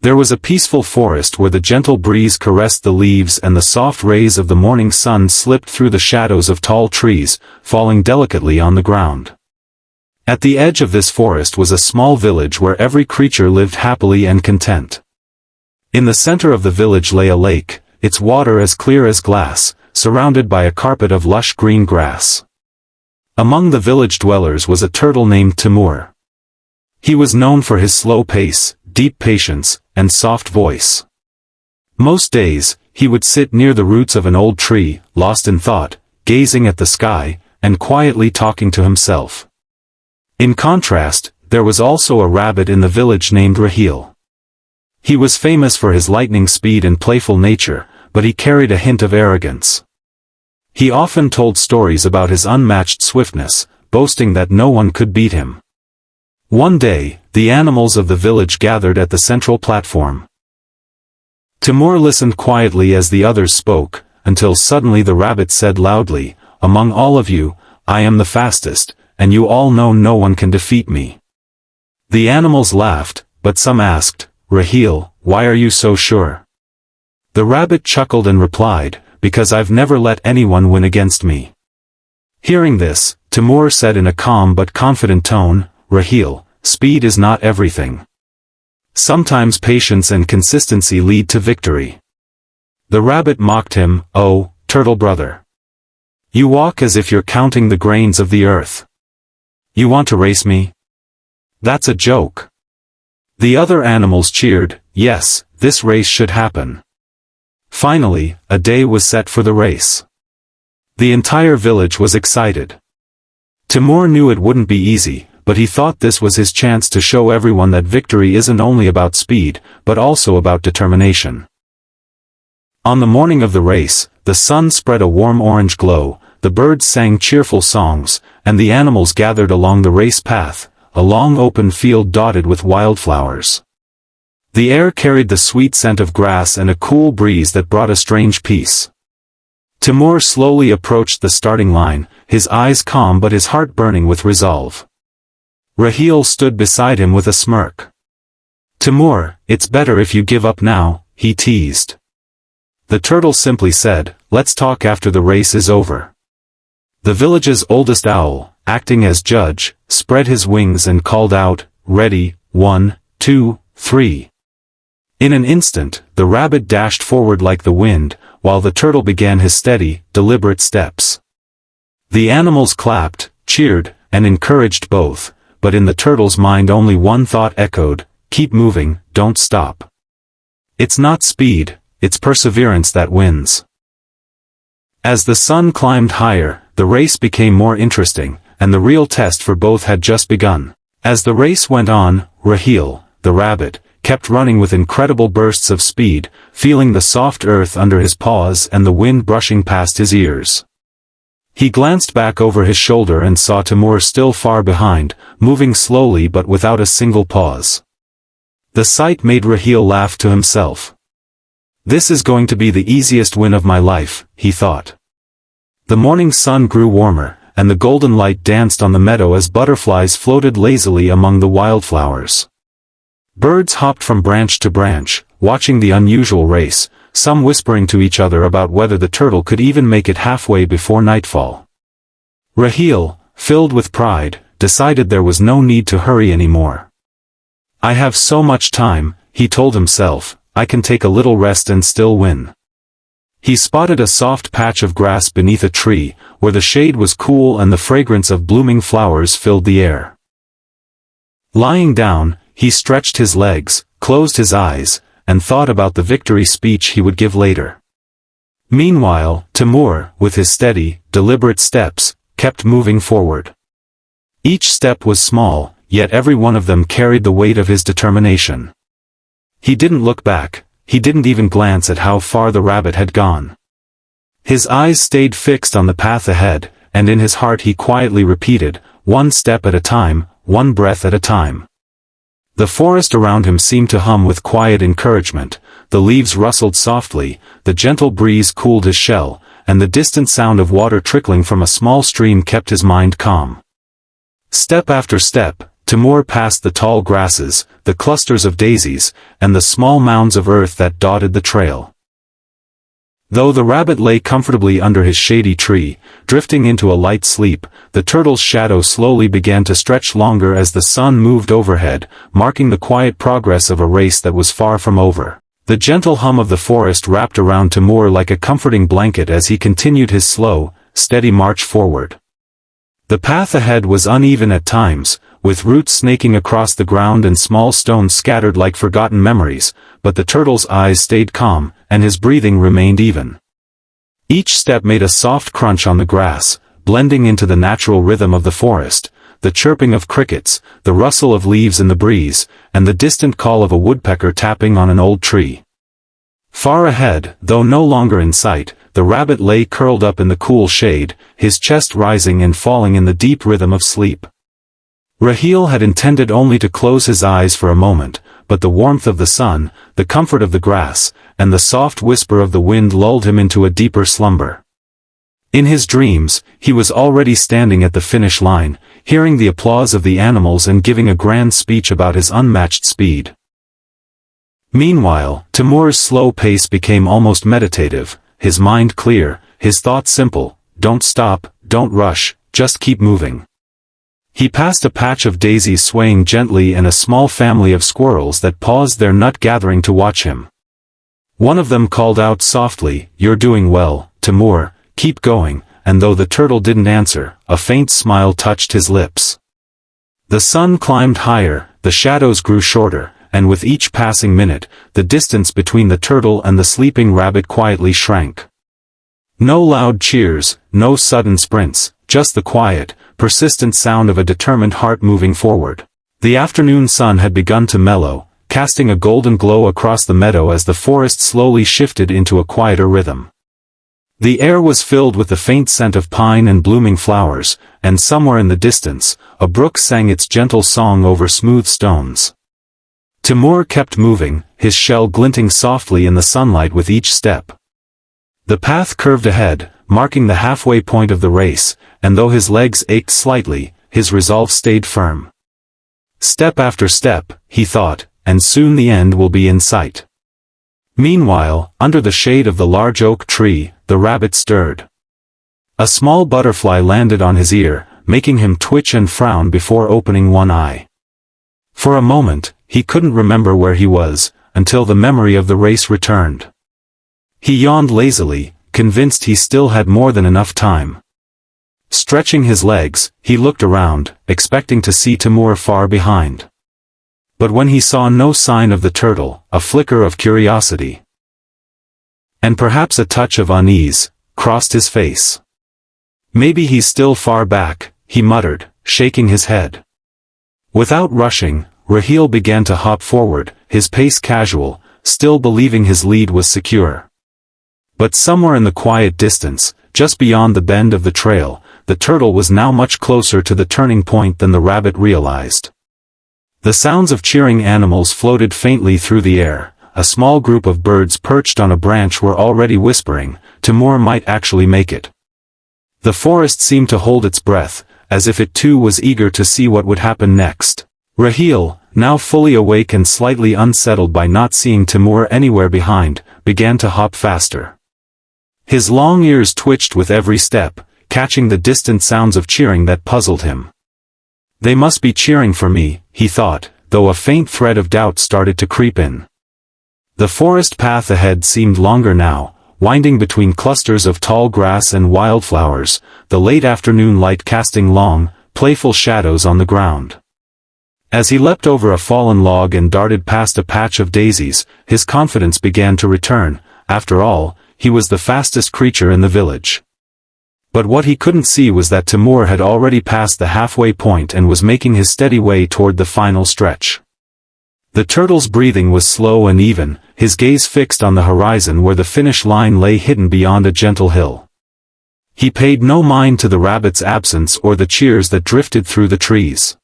There was a peaceful forest where the gentle breeze caressed the leaves and the soft rays of the morning sun slipped through the shadows of tall trees, falling delicately on the ground. At the edge of this forest was a small village where every creature lived happily and content. In the center of the village lay a lake, its water as clear as glass, surrounded by a carpet of lush green grass. Among the village dwellers was a turtle named Timur. He was known for his slow pace, deep patience, and soft voice. Most days, he would sit near the roots of an old tree, lost in thought, gazing at the sky, and quietly talking to himself. In contrast, there was also a rabbit in the village named Raheel. He was famous for his lightning speed and playful nature, but he carried a hint of arrogance. He often told stories about his unmatched swiftness, boasting that no one could beat him. One day, the animals of the village gathered at the central platform. Timur listened quietly as the others spoke, until suddenly the rabbit said loudly, "Among all of you, I am the fastest, and you all know no one can defeat me." The animals laughed, but some asked, "Raheel, why are you so sure?" The rabbit chuckled and replied, "Because I've never let anyone win against me." Hearing this, Timur said in a calm but confident tone, "Raheel, speed is not everything. Sometimes patience and consistency lead to victory." The rabbit mocked him, "Oh, turtle brother. You walk as if you're counting the grains of the earth. You want to race me? That's a joke." The other animals cheered, "Yes, this race should happen." Finally, a day was set for the race. The entire village was excited. Timur knew it wouldn't be easy, but he thought this was his chance to show everyone that victory isn't only about speed, but also about determination. On the morning of the race, the sun spread a warm orange glow, the birds sang cheerful songs, and the animals gathered along the race path, a long open field dotted with wildflowers. The air carried the sweet scent of grass and a cool breeze that brought a strange peace. Timur slowly approached the starting line, his eyes calm but his heart burning with resolve. Raheel stood beside him with a smirk. "Timur, it's better if you give up now," he teased. The turtle simply said, "Let's talk after the race is over." The village's oldest owl, acting as judge, spread his wings and called out, "Ready, 1, 2, 3. In an instant, the rabbit dashed forward like the wind, while the turtle began his steady, deliberate steps. The animals clapped, cheered, and encouraged both, but in the turtle's mind only one thought echoed, "Keep moving, don't stop. It's not speed, it's perseverance that wins." As the sun climbed higher, the race became more interesting, and the real test for both had just begun. As the race went on, Raheel, the rabbit, kept running with incredible bursts of speed, feeling the soft earth under his paws and the wind brushing past his ears. He glanced back over his shoulder and saw Timur still far behind, moving slowly but without a single pause. The sight made Raheel laugh to himself. "This is going to be the easiest win of my life," he thought. The morning sun grew warmer, and the golden light danced on the meadow as butterflies floated lazily among the wildflowers. Birds hopped from branch to branch, watching the unusual race, some whispering to each other about whether the turtle could even make it halfway before nightfall. Raheel, filled with pride, decided there was no need to hurry anymore. "I have so much time," he told himself, "I can take a little rest and still win." He spotted a soft patch of grass beneath a tree, where the shade was cool and the fragrance of blooming flowers filled the air. Lying down, he stretched his legs, closed his eyes, and thought about the victory speech he would give later. Meanwhile, Timur, with his steady, deliberate steps, kept moving forward. Each step was small, yet every one of them carried the weight of his determination. He didn't look back, he didn't even glance at how far the rabbit had gone. His eyes stayed fixed on the path ahead, and in his heart he quietly repeated, "One step at a time, one breath at a time." The forest around him seemed to hum with quiet encouragement, the leaves rustled softly, the gentle breeze cooled his shell, and the distant sound of water trickling from a small stream kept his mind calm. Step after step, Timur passed the tall grasses, the clusters of daisies, and the small mounds of earth that dotted the trail. Though the rabbit lay comfortably under his shady tree, drifting into a light sleep, the turtle's shadow slowly began to stretch longer as the sun moved overhead, marking the quiet progress of a race that was far from over. The gentle hum of the forest wrapped around Timur like a comforting blanket as he continued his slow, steady march forward. The path ahead was uneven at times, with roots snaking across the ground and small stones scattered like forgotten memories, but the turtle's eyes stayed calm, and his breathing remained even. Each step made a soft crunch on the grass, blending into the natural rhythm of the forest, the chirping of crickets, the rustle of leaves in the breeze, and the distant call of a woodpecker tapping on an old tree. Far ahead, though no longer in sight, the rabbit lay curled up in the cool shade, his chest rising and falling in the deep rhythm of sleep. Raheel had intended only to close his eyes for a moment, but the warmth of the sun, the comfort of the grass, and the soft whisper of the wind lulled him into a deeper slumber. In his dreams, he was already standing at the finish line, hearing the applause of the animals and giving a grand speech about his unmatched speed. Meanwhile, Timur's slow pace became almost meditative, his mind clear, his thoughts simple: don't stop, don't rush, just keep moving. He passed a patch of daisies swaying gently and a small family of squirrels that paused their nut gathering to watch him. One of them called out softly, "You're doing well, Timur, keep going," and though the turtle didn't answer, a faint smile touched his lips. The sun climbed higher, the shadows grew shorter, and with each passing minute, the distance between the turtle and the sleeping rabbit quietly shrank. No loud cheers, no sudden sprints, just the quiet, persistent sound of a determined heart moving forward. The afternoon sun had begun to mellow, casting a golden glow across the meadow as the forest slowly shifted into a quieter rhythm. The air was filled with the faint scent of pine and blooming flowers, and somewhere in the distance, a brook sang its gentle song over smooth stones. Timur kept moving, his shell glinting softly in the sunlight with each step. The path curved ahead, marking the halfway point of the race, and though his legs ached slightly, his resolve stayed firm. Step after step, he thought, and soon the end will be in sight. Meanwhile, under the shade of the large oak tree, the rabbit stirred. A small butterfly landed on his ear, making him twitch and frown before opening one eye. For a moment, he couldn't remember where he was, until the memory of the race returned. He yawned lazily, convinced he still had more than enough time. Stretching his legs, he looked around, expecting to see Timur far behind. But when he saw no sign of the turtle, a flicker of curiosity, and perhaps a touch of unease, crossed his face. "Maybe he's still far back," he muttered, shaking his head. Without rushing, Raheel began to hop forward, his pace casual, still believing his lead was secure. But somewhere in the quiet distance, just beyond the bend of the trail, the turtle was now much closer to the turning point than the rabbit realized. The sounds of cheering animals floated faintly through the air. A small group of birds perched on a branch were already whispering, Timur might actually make it. The forest seemed to hold its breath, as if it too was eager to see what would happen next. Raheel, now fully awake and slightly unsettled by not seeing Timur anywhere behind, began to hop faster. His long ears twitched with every step, catching the distant sounds of cheering that puzzled him. "They must be cheering for me," he thought, though a faint thread of doubt started to creep in. The forest path ahead seemed longer now, winding between clusters of tall grass and wildflowers, the late afternoon light casting long, playful shadows on the ground. As he leapt over a fallen log and darted past a patch of daisies, his confidence began to return. After all, he was the fastest creature in the village. But what he couldn't see was that Timur had already passed the halfway point and was making his steady way toward the final stretch. The turtle's breathing was slow and even, his gaze fixed on the horizon where the finish line lay hidden beyond a gentle hill. He paid no mind to the rabbit's absence or the cheers that drifted through the trees.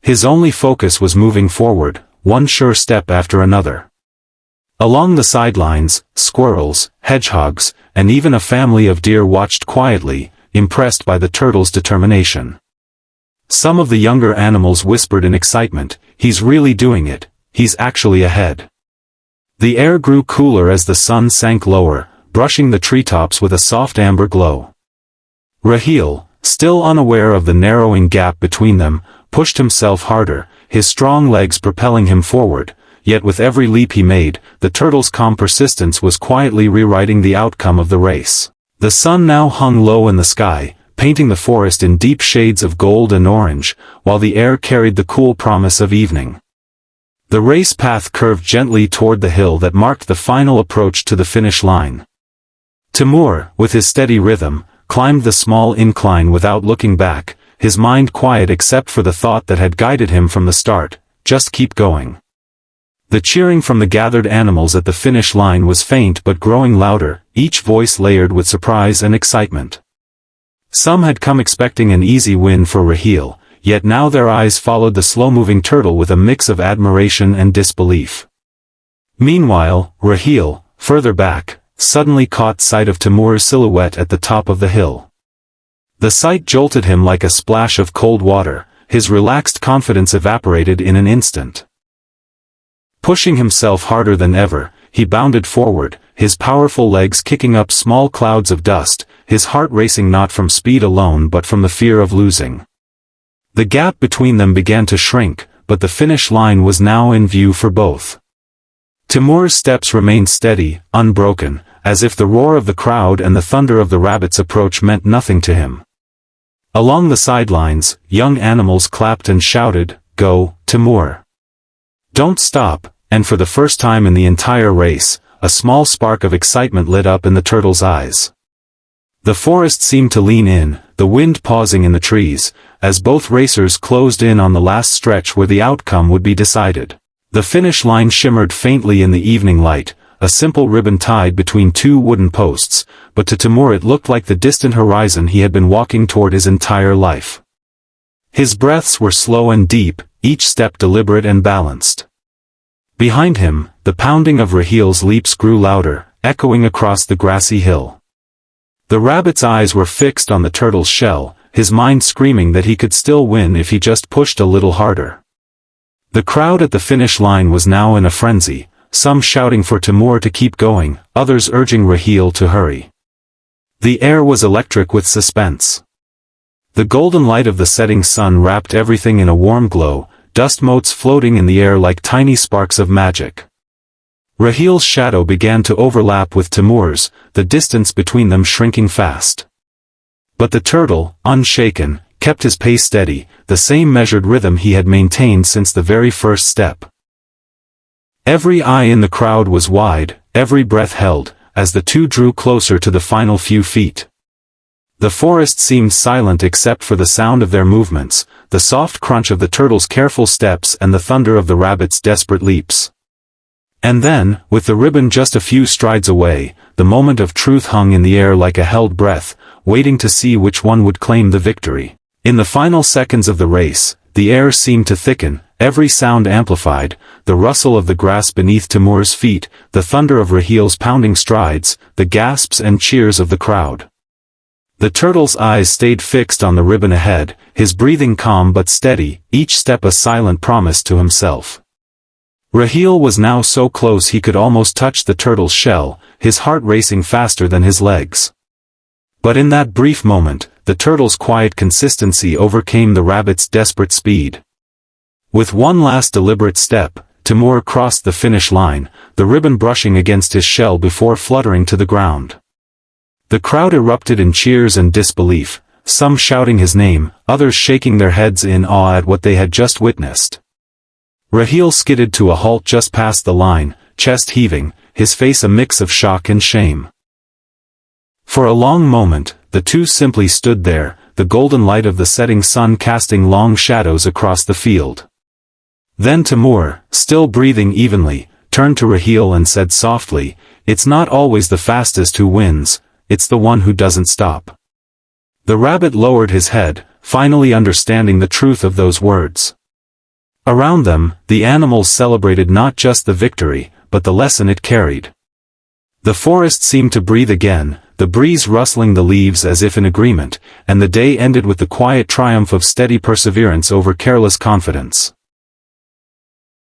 His only focus was moving forward, one sure step after another. Along the sidelines, squirrels, hedgehogs, and even a family of deer watched quietly, impressed by the turtle's determination. Some of the younger animals whispered in excitement, "He's really doing it, he's actually ahead." The air grew cooler as the sun sank lower, brushing the treetops with a soft amber glow. Raheel, still unaware of the narrowing gap between them, pushed himself harder, his strong legs propelling him forward, yet with every leap he made, the turtle's calm persistence was quietly rewriting the outcome of the race. The sun now hung low in the sky, painting the forest in deep shades of gold and orange, while the air carried the cool promise of evening. The race path curved gently toward the hill that marked the final approach to the finish line. Timur, with his steady rhythm, climbed the small incline without looking back, his mind quiet except for the thought that had guided him from the start, just keep going. The cheering from the gathered animals at the finish line was faint but growing louder, each voice layered with surprise and excitement. Some had come expecting an easy win for Raheel, yet now their eyes followed the slow-moving turtle with a mix of admiration and disbelief. Meanwhile, Raheel, further back, suddenly caught sight of Timur's silhouette at the top of the hill. The sight jolted him like a splash of cold water, his relaxed confidence evaporated in an instant. Pushing himself harder than ever, he bounded forward, his powerful legs kicking up small clouds of dust, his heart racing not from speed alone but from the fear of losing. The gap between them began to shrink, but the finish line was now in view for both. Timur's steps remained steady, unbroken, as if the roar of the crowd and the thunder of the rabbit's approach meant nothing to him. Along the sidelines, young animals clapped and shouted, "Go, Timur! Don't stop!" And for the first time in the entire race, a small spark of excitement lit up in the turtle's eyes. The forest seemed to lean in, the wind pausing in the trees, as both racers closed in on the last stretch where the outcome would be decided. The finish line shimmered faintly in the evening light, a simple ribbon tied between two wooden posts, but to Timur it looked like the distant horizon he had been walking toward his entire life. His breaths were slow and deep, each step deliberate and balanced. Behind him, the pounding of Raheel's leaps grew louder, echoing across the grassy hill. The rabbit's eyes were fixed on the turtle's shell, his mind screaming that he could still win if he just pushed a little harder. The crowd at the finish line was now in a frenzy, some shouting for Timur to keep going, others urging Raheel to hurry. The air was electric with suspense. The golden light of the setting sun wrapped everything in a warm glow, dust motes floating in the air like tiny sparks of magic. Raheel's shadow began to overlap with Timur's, the distance between them shrinking fast. But the turtle, unshaken, kept his pace steady, the same measured rhythm he had maintained since the very first step. Every eye in the crowd was wide, every breath held, as the two drew closer to the final few feet. The forest seemed silent except for the sound of their movements, the soft crunch of the turtle's careful steps and the thunder of the rabbit's desperate leaps. And then, with the ribbon just a few strides away, the moment of truth hung in the air like a held breath, waiting to see which one would claim the victory. In the final seconds of the race, the air seemed to thicken, every sound amplified, the rustle of the grass beneath Timur's feet, the thunder of Raheel's pounding strides, the gasps and cheers of the crowd. The turtle's eyes stayed fixed on the ribbon ahead, his breathing calm but steady, each step a silent promise to himself. Raheel was now so close he could almost touch the turtle's shell, his heart racing faster than his legs. But in that brief moment, the turtle's quiet consistency overcame the rabbit's desperate speed. With one last deliberate step, Timur crossed the finish line, the ribbon brushing against his shell before fluttering to the ground. The crowd erupted in cheers and disbelief, some shouting his name, others shaking their heads in awe at what they had just witnessed. Raheel skidded to a halt just past the line, chest heaving, his face a mix of shock and shame. For a long moment, the two simply stood there, the golden light of the setting sun casting long shadows across the field. Then Timur, still breathing evenly, turned to Raheel and said softly, "It's not always the fastest who wins, it's the one who doesn't stop." The rabbit lowered his head, finally understanding the truth of those words. Around them, the animals celebrated not just the victory, but the lesson it carried. The forest seemed to breathe again, the breeze rustling the leaves as if in agreement, and the day ended with the quiet triumph of steady perseverance over careless confidence.